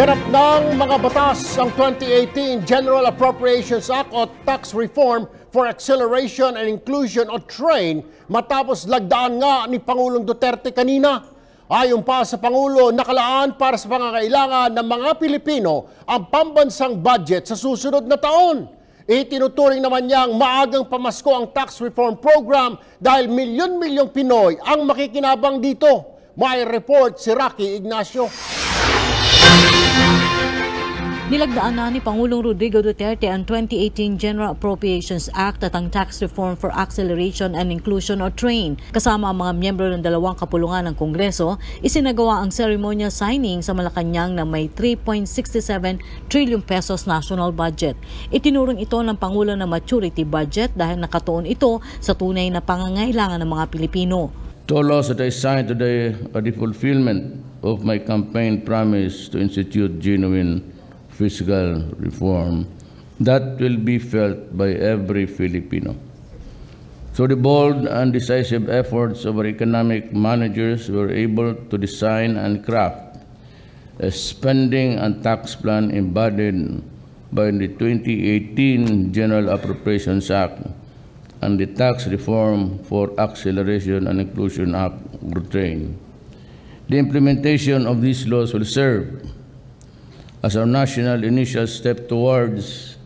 Ganap ng mga batas ang 2018 General Appropriations Act o Tax Reform for Acceleration and Inclusion o TRAIN matapos lagdaan nga ni Pangulong Duterte kanina. Ayon pa sa Pangulo, nakalaan para sa pangangailangan ng mga Pilipino ang pambansang budget sa susunod na taon. Itinuturing naman niyang maagang pamasko ang tax reform program dahil milyon-milyong Pinoy ang makikinabang dito. May report si Rocky Ignacio. Nilagdaan na ni Pangulong Rodrigo Duterte ang 2018 General Appropriations Act at ang Tax Reform for Acceleration and Inclusion o TRAIN. Kasama ang mga miyembro ng dalawang kapulungan ng Kongreso, isinagawa ang ceremonial signing sa Malacanang na may 3.67 trillion pesos national budget. Itinuring ito ng Pangulo na maturity budget dahil nakatuon ito sa tunay na pangangailangan ng mga Pilipino. Two laws that I signed today are the fulfillment of my campaign promise to institute genuine fiscal reform that will be felt by every Filipino. Through the bold and decisive efforts of our economic managers, we were able to design and craft a spending and tax plan embodied by the 2018 General Appropriations Act and the Tax Reform for Acceleration and Inclusion Act, TRAIN. The implementation of these laws will serve as our national initial step towards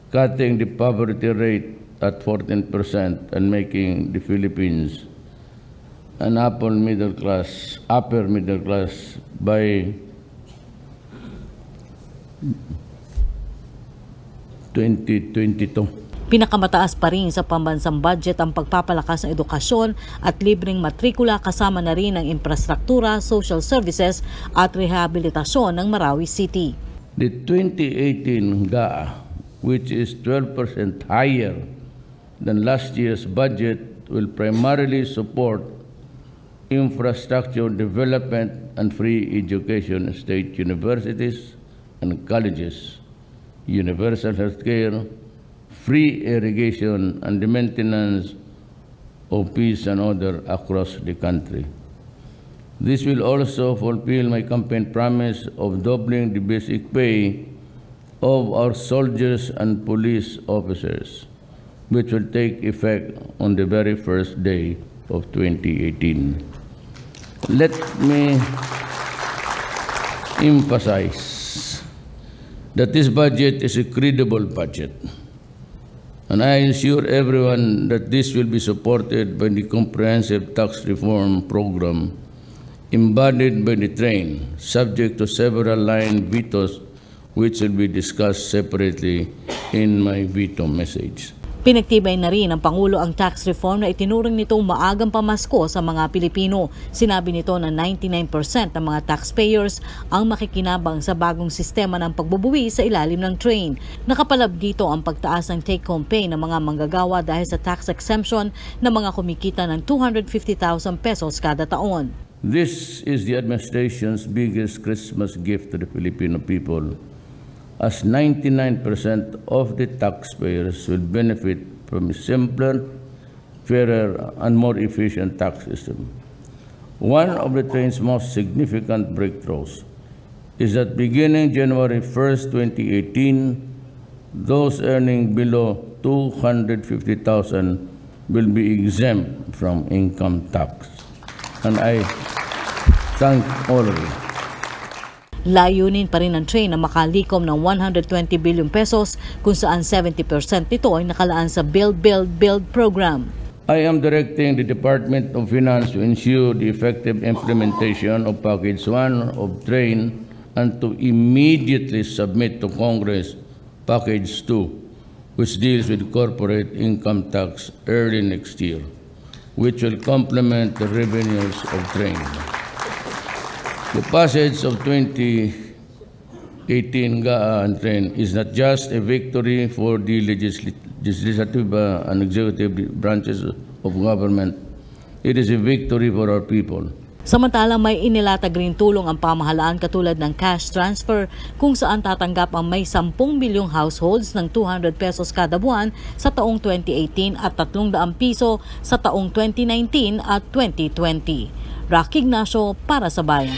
cutting the poverty rate at 14% and making the Philippines an upper middle class by 2022. Pinakamataas pa rin sa pambansang budget ang pagpapalakas ng edukasyon at libreng matrikula kasama na rin ang infrastruktura, social services at rehabilitasyon ng Marawi City. The 2018 GAA, which is 12% higher than last year's budget, will primarily support infrastructure development and free education at state universities and colleges, universal health care, free irrigation, and the maintenance of peace and order across the country. This will also fulfill my campaign promise of doubling the basic pay of our soldiers and police officers, which will take effect on the very first day of 2018. Let me emphasize that this budget is a credible budget. And I assure everyone that this will be supported by the comprehensive tax reform program embodied by the TRAIN, subject to several line vetoes which will be discussed separately in my veto message. Pinagtibay na rin ng Pangulo ang tax reform na itinuring nitong maagang pamasko sa mga Pilipino. Sinabi nito na 99% ng mga taxpayers ang makikinabang sa bagong sistema ng pagbubuwi sa ilalim ng TRAIN. Nakapalab dito ang pagtaas ng take-home pay ng mga manggagawa dahil sa tax exemption ng mga kumikita ng 250,000 pesos kada taon. This is the administration's biggest Christmas gift to the Filipino people, as 99% of the taxpayers will benefit from a simpler, fairer, and more efficient tax system. One of the TRAIN's most significant breakthroughs is that beginning January 1st, 2018, those earning below 250,000 will be exempt from income tax. And I thank all of you. Layunin pa rin ng TRAIN na makalikom ng 120 billion pesos kung saan 70% nito ay nakalaan sa Build program. I am directing the Department of Finance to ensure the effective implementation of Package 1 of TRAIN and to immediately submit to Congress Package 2, which deals with corporate income tax early next year, which will complement the revenues of TRAIN. The passage of 2018 GAA and TRAIN is not just a victory for the legislative and executive branches of government. It is a victory for our people. Samantala may inilatag rin tulong ang pamahalaan katulad ng cash transfer kung saan tatanggap ang may 10 milyong households ng 200 pesos kada buwan sa taong 2018 at 300 piso sa taong 2019 at 2020. Rocky Ignacio para sa Bayan.